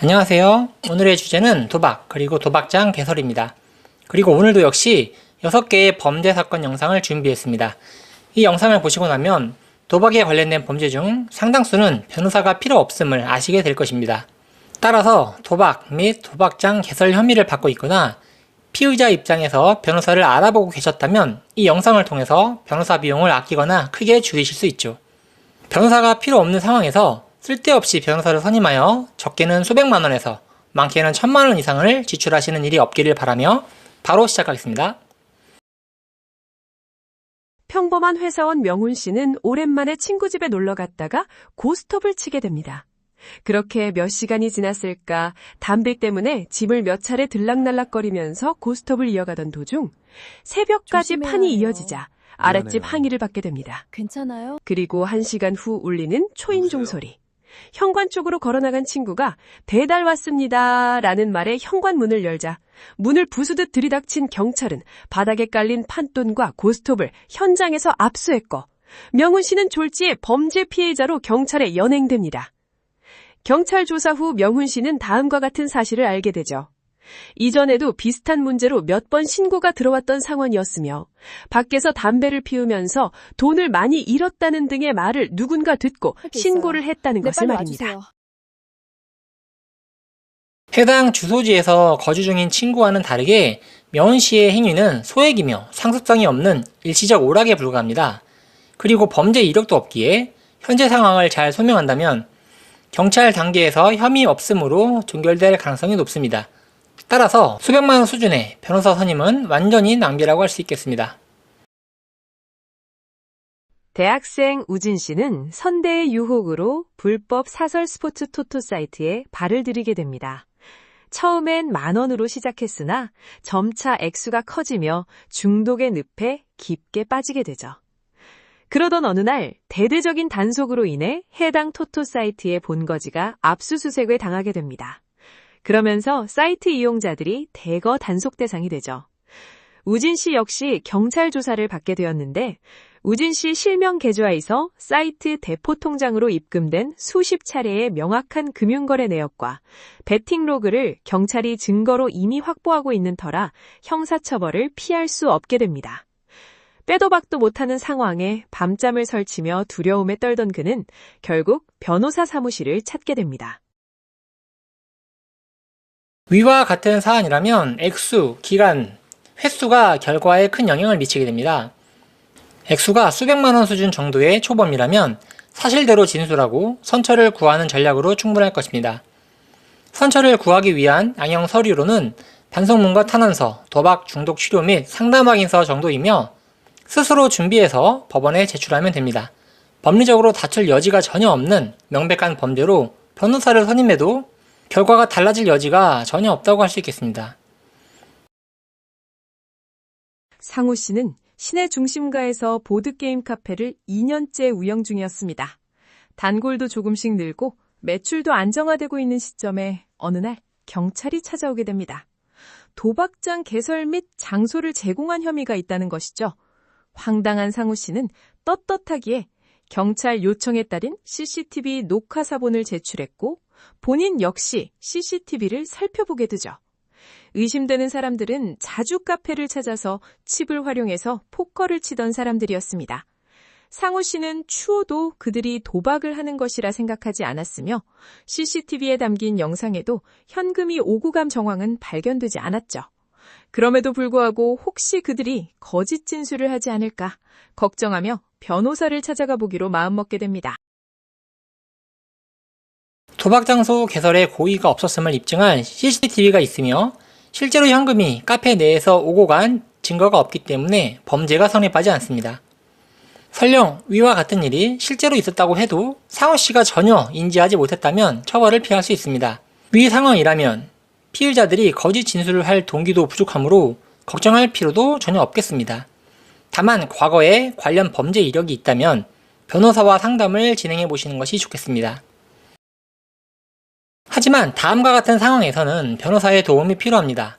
안녕하세요. 오늘의 주제는 도박, 그리고 도박장 개설입니다. 그리고 오늘도 역시 6개의 범죄 사건 영상을 준비했습니다. 이 영상을 보시고 나면 도박에 관련된 범죄 중 상당수는 변호사가 필요 없음을 아시게 될 것입니다. 따라서 도박 및 도박장 개설 혐의를 받고 있거나 피의자 입장에서 변호사를 알아보고 계셨다면 이 영상을 통해서 변호사 비용을 아끼거나 크게 줄이실 수 있죠. 변호사가 필요 없는 상황에서 쓸데없이 변호사를 선임하여 적게는 수백만 원에서 많게는 1,000만 원 이상을 지출하시는 일이 없기를 바라며 바로 시작하겠습니다. 평범한 회사원 명훈 씨는 오랜만에 친구 집에 놀러 갔다가 고스톱을 치게 됩니다. 그렇게 몇 시간이 지났을까 담배 때문에 짐을 몇 차례 들락날락거리면서 고스톱을 이어가던 도중 새벽까지 판이 이어지자 아랫집 항의를 받게 됩니다. 괜찮아요? 그리고 1시간 후 울리는 초인종 소리. 현관 쪽으로 걸어나간 친구가 배달 왔습니다 라는 말에 현관 문을 열자 문을 부수듯 들이닥친 경찰은 바닥에 깔린 판돈과 고스톱을 현장에서 압수했고 명훈 씨는 졸지에 범죄 피해자로 경찰에 연행됩니다. 경찰 조사 후 명훈 씨는 다음과 같은 사실을 알게 되죠. 이전에도 비슷한 문제로 몇 번 신고가 들어왔던 상황이었으며 밖에서 담배를 피우면서 돈을 많이 잃었다는 등의 말을 누군가 듣고 신고를 했다는 것을 말입니다. 와주세요. 해당 주소지에서 거주 중인 친구와는 다르게 명훈 씨의 행위는 소액이며 상습성이 없는 일시적 오락에 불과합니다. 그리고 범죄 이력도 없기에 현재 상황을 잘 소명한다면 경찰 단계에서 혐의 없음으로 종결될 가능성이 높습니다. 따라서 수백만 원 수준의 변호사 선임은 완전히 낭비라고 할 수 있겠습니다. 대학생 우진 씨는 선대의 유혹으로 불법 사설 스포츠 토토 사이트에 발을 들이게 됩니다. 처음엔 10,000원으로 시작했으나 점차 액수가 커지며 중독의 늪에 깊게 빠지게 되죠. 그러던 어느 날 대대적인 단속으로 인해 해당 토토 사이트의 본거지가 압수수색을 당하게 됩니다. 그러면서 사이트 이용자들이 대거 단속 대상이 되죠. 우진 씨 역시 경찰 조사를 받게 되었는데 우진 씨 실명 계좌에서 사이트 대포 통장으로 입금된 수십 차례의 명확한 금융거래 내역과 베팅 로그를 경찰이 증거로 이미 확보하고 있는 터라 형사처벌을 피할 수 없게 됩니다. 빼도 박도 못하는 상황에 밤잠을 설치며 두려움에 떨던 그는 결국 변호사 사무실을 찾게 됩니다. 위와 같은 사안이라면 액수, 기간, 횟수가 결과에 큰 영향을 미치게 됩니다. 액수가 수백만 원 수준 정도의 초범이라면 사실대로 진술하고 선처를 구하는 전략으로 충분할 것입니다. 선처를 구하기 위한 양형 서류로는 반성문과 탄원서, 도박 중독 치료 및 상담 확인서 정도이며 스스로 준비해서 법원에 제출하면 됩니다. 법리적으로 다툴 여지가 전혀 없는 명백한 범죄로 변호사를 선임해도 결과가 달라질 여지가 전혀 없다고 할 수 있겠습니다. 상우 씨는 시내 중심가에서 보드게임 카페를 2년째 운영 중이었습니다. 단골도 조금씩 늘고 매출도 안정화되고 있는 시점에 어느 날 경찰이 찾아오게 됩니다. 도박장 개설 및 장소를 제공한 혐의가 있다는 것이죠. 황당한 상우 씨는 떳떳하기에 경찰 요청에 따른 CCTV 녹화 사본을 제출했고 본인 역시 CCTV를 살펴보게 되죠. 의심되는 사람들은 자주 카페를 찾아서 칩을 활용해서 포커를 치던 사람들이었습니다. 상우 씨는 추호도 그들이 도박을 하는 것이라 생각하지 않았으며 CCTV에 담긴 영상에도 현금이 오고 간 정황은 발견되지 않았죠. 그럼에도 불구하고 혹시 그들이 거짓 진술을 하지 않을까 걱정하며 변호사를 찾아가 보기로 마음먹게 됩니다. 도박장소 개설에 고의가 없었음을 입증한 CCTV가 있으며 실제로 현금이 카페 내에서 오고 간 증거가 없기 때문에 범죄가 성립하지 않습니다. 설령 위와 같은 일이 실제로 있었다고 해도 상우 씨가 전혀 인지하지 못했다면 처벌을 피할 수 있습니다. 위 상황이라면 피의자들이 거짓 진술을 할 동기도 부족하므로 걱정할 필요도 전혀 없겠습니다. 다만 과거에 관련 범죄 이력이 있다면 변호사와 상담을 진행해 보시는 것이 좋겠습니다. 하지만 다음과 같은 상황에서는 변호사의 도움이 필요합니다.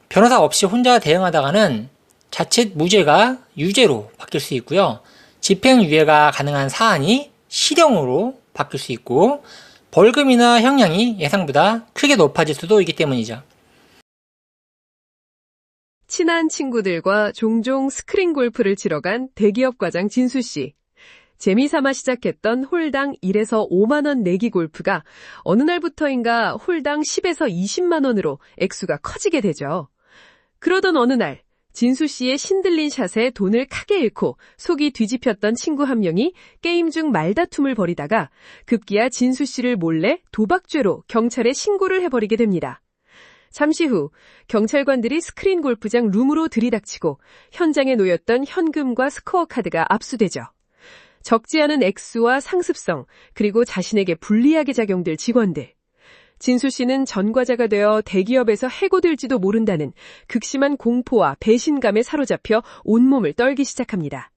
변호사 없이 혼자 대응하다가는 자칫 무죄가 유죄로 바뀔 수 있고요. 집행유예가 가능한 사안이 실형으로 바뀔 수 있고 벌금이나 형량이 예상보다 크게 높아질 수도 있기 때문이죠. 친한 친구들과 종종 스크린 골프를 치러 간 대기업 과장 진수 씨. 재미삼아 시작했던 홀당 1에서 5만 원 내기 골프가 어느 날부터인가 홀당 10에서 20만 원으로 액수가 커지게 되죠. 그러던 어느 날 진수 씨의 신들린 샷에 돈을 크게 잃고 속이 뒤집혔던 친구 한 명이 게임 중 말다툼을 벌이다가 급기야 진수 씨를 몰래 도박죄로 경찰에 신고를 해버리게 됩니다. 잠시 후 경찰관들이 스크린 골프장 룸으로 들이닥치고 현장에 놓였던 현금과 스코어 카드가 압수되죠. 적지 않은 액수와 상습성, 그리고 자신에게 불리하게 작용될 직원들. 진수 씨는 전과자가 되어 대기업에서 해고될지도 모른다는 극심한 공포와 배신감에 사로잡혀 온몸을 떨기 시작합니다.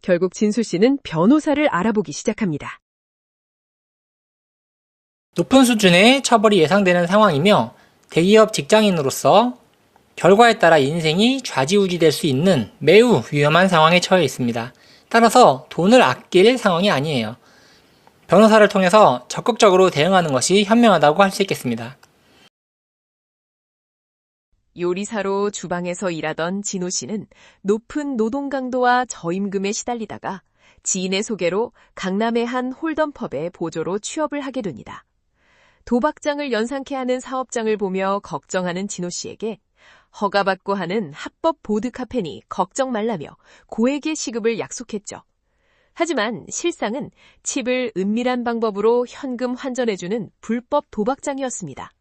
결국 진수 씨는 변호사를 알아보기 시작합니다. 높은 수준의 처벌이 예상되는 상황이며 대기업 직장인으로서 결과에 따라 인생이 좌지우지될 수 있는 매우 위험한 상황에 처해 있습니다. 따라서 돈을 아낄 상황이 아니에요. 변호사를 통해서 적극적으로 대응하는 것이 현명하다고 할 수 있겠습니다. 요리사로 주방에서 일하던 진호 씨는 높은 노동 강도와 저임금에 시달리다가 지인의 소개로 강남의 한 홀덤펍에 보조로 취업을 하게 됩니다. 도박장을 연상케 하는 사업장을 보며 걱정하는 진호 씨에게 허가받고 하는 합법 보드카페니 걱정 말라며 고액의 시급을 약속했죠. 하지만 실상은 칩을 은밀한 방법으로 현금 환전해주는 불법 도박장이었습니다.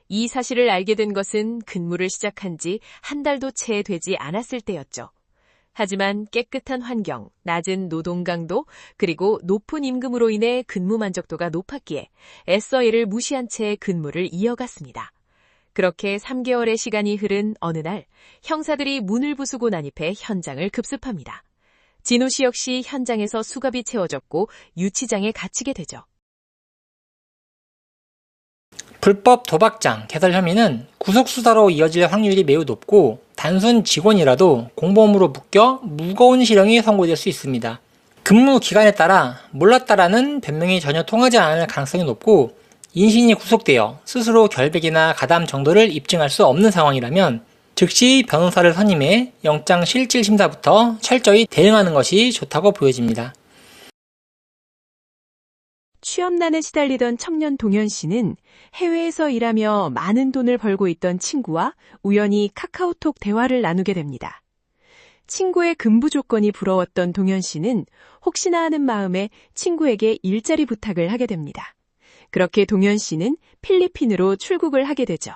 이 사실을 알게 된 것은 근무를 시작한 지 한 달도 채 되지 않았을 때였죠. 하지만 깨끗한 환경, 낮은 노동 강도, 그리고 높은 임금으로 인해 근무 만족도가 높았기에 애써 이를 무시한 채 근무를 이어갔습니다. 그렇게 3개월의 시간이 흐른 어느 날 형사들이 문을 부수고 난입해 현장을 급습합니다. 진호 씨 역시 현장에서 수갑이 채워졌고 유치장에 갇히게 되죠. 불법 도박장 개설 혐의는 구속수사로 이어질 확률이 매우 높고 단순 직원이라도 공범으로 묶여 무거운 실형이 선고될 수 있습니다. 근무 기간에 따라 몰랐다라는 변명이 전혀 통하지 않을 가능성이 높고 인신이 구속되어 스스로 결백이나 가담 정도를 입증할 수 없는 상황이라면 즉시 변호사를 선임해 영장 실질 심사부터 철저히 대응하는 것이 좋다고 보여집니다. 취업난에 시달리던 청년 동현 씨는 해외에서 일하며 많은 돈을 벌고 있던 친구와 우연히 카카오톡 대화를 나누게 됩니다. 친구의 근부 조건이 부러웠던 동현 씨는 혹시나 하는 마음에 친구에게 일자리 부탁을 하게 됩니다. 그렇게 동현 씨는 필리핀으로 출국을 하게 되죠.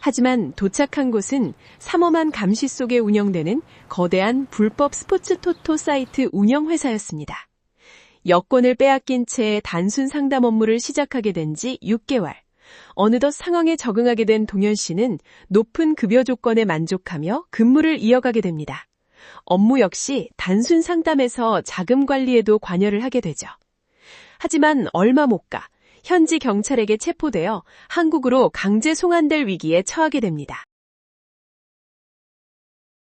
하지만 도착한 곳은 삼엄한 감시 속에 운영되는 거대한 불법 스포츠 토토 사이트 운영회사였습니다. 여권을 빼앗긴 채 단순 상담 업무를 시작하게 된 지 6개월. 어느덧 상황에 적응하게 된 동현 씨는 높은 급여 조건에 만족하며 근무를 이어가게 됩니다. 업무 역시 단순 상담에서 자금 관리에도 관여를 하게 되죠. 하지만 얼마 못 가 현지 경찰에게 체포되어 한국으로 강제 송환될 위기에 처하게 됩니다.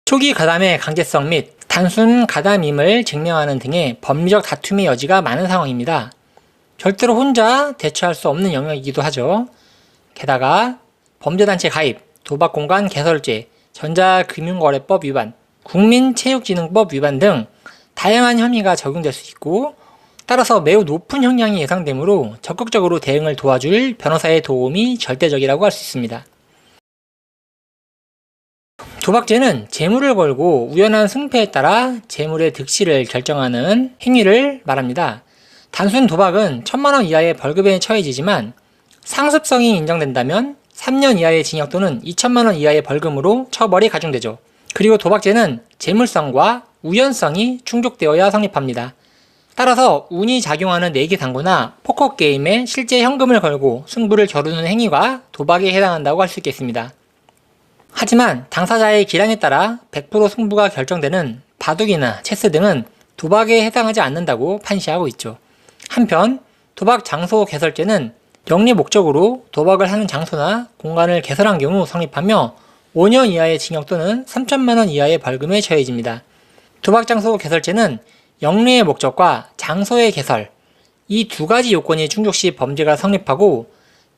초기 가담의 강제성 및 단순 가담임을 증명하는 등의 법리적 다툼의 여지가 많은 상황입니다. 절대로 혼자 대처할 수 없는 영역이기도 하죠. 게다가 범죄단체 가입, 도박공간 개설죄, 전자금융거래법 위반, 국민체육진흥법 위반 등 다양한 혐의가 적용될 수 있고 따라서 매우 높은 형량이 예상되므로 적극적으로 대응을 도와줄 변호사의 도움이 절대적이라고 할 수 있습니다. 도박죄는 재물을 걸고 우연한 승패에 따라 재물의 득실을 결정하는 행위를 말합니다. 단순 도박은 1,000만 원 이하의 벌금에 처해지지만 상습성이 인정된다면 3년 이하의 징역 또는 2천만 원 이하의 벌금으로 처벌이 가중되죠. 그리고 도박죄는 재물성과 우연성이 충족되어야 성립합니다. 따라서 운이 작용하는 내기 당구나 포커 게임에 실제 현금을 걸고 승부를 겨루는 행위가 도박에 해당한다고 할 수 있겠습니다. 하지만 당사자의 기량에 따라 100% 승부가 결정되는 바둑이나 체스 등은 도박에 해당하지 않는다고 판시하고 있죠. 한편 도박 장소 개설죄는 영리 목적으로 도박을 하는 장소나 공간을 개설한 경우 성립하며 5년 이하의 징역 또는 3천만 원 이하의 벌금에 처해집니다. 도박 장소 개설죄는 영리의 목적과 장소의 개설, 이 두 가지 요건이 충족 시 범죄가 성립하고,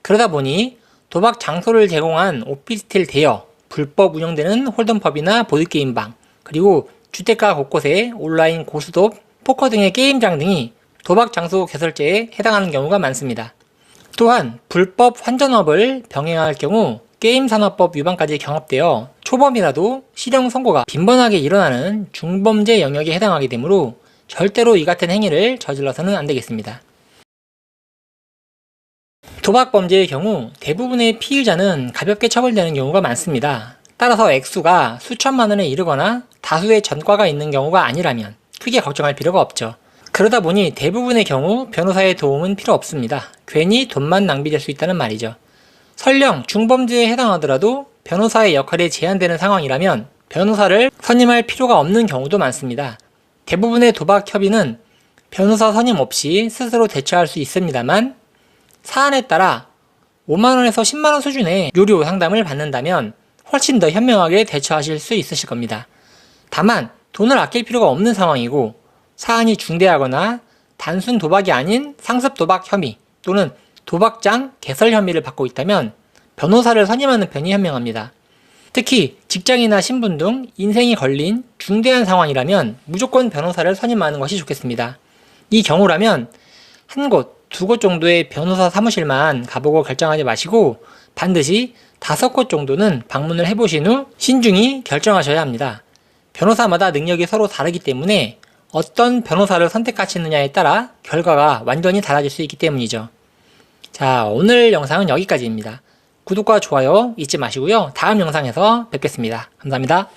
그러다 보니 도박 장소를 제공한 오피스텔 대여, 불법 운영되는 홀덤펍이나 보드게임방, 그리고 주택가 곳곳에 온라인 고스톱, 포커 등의 게임장 등이 도박 장소 개설죄에 해당하는 경우가 많습니다. 또한 불법 환전업을 병행할 경우 게임산업법 위반까지 경합되어 초범이라도 실형 선고가 빈번하게 일어나는 중범죄 영역에 해당하게 되므로 절대로 이 같은 행위를 저질러서는 안 되겠습니다. 도박 범죄의 경우 대부분의 피의자는 가볍게 처벌되는 경우가 많습니다. 따라서 액수가 수천만 원에 이르거나 다수의 전과가 있는 경우가 아니라면 크게 걱정할 필요가 없죠. 그러다 보니 대부분의 경우 변호사의 도움은 필요 없습니다. 괜히 돈만 낭비될 수 있다는 말이죠. 설령 중범죄에 해당하더라도 변호사의 역할이 제한되는 상황이라면 변호사를 선임할 필요가 없는 경우도 많습니다. 대부분의 도박 협의는 변호사 선임 없이 스스로 대처할 수 있습니다만, 사안에 따라 5만원에서 10만원 수준의 유료 상담을 받는다면 훨씬 더 현명하게 대처하실 수 있으실 겁니다. 다만 돈을 아낄 필요가 없는 상황이고 사안이 중대하거나 단순 도박이 아닌 상습 도박 혐의 또는 도박장 개설 혐의를 받고 있다면 변호사를 선임하는 편이 현명합니다. 특히 직장이나 신분 등 인생이 걸린 중대한 상황이라면 무조건 변호사를 선임하는 것이 좋겠습니다. 이 경우라면 한 곳, 두 곳 정도의 변호사 사무실만 가보고 결정하지 마시고 반드시 5곳 정도는 방문을 해보신 후 신중히 결정하셔야 합니다. 변호사마다 능력이 서로 다르기 때문에 어떤 변호사를 선택하시느냐에 따라 결과가 완전히 달라질 수 있기 때문이죠. 자, 오늘 영상은 여기까지입니다. 구독과 좋아요 잊지 마시고요. 다음 영상에서 뵙겠습니다. 감사합니다.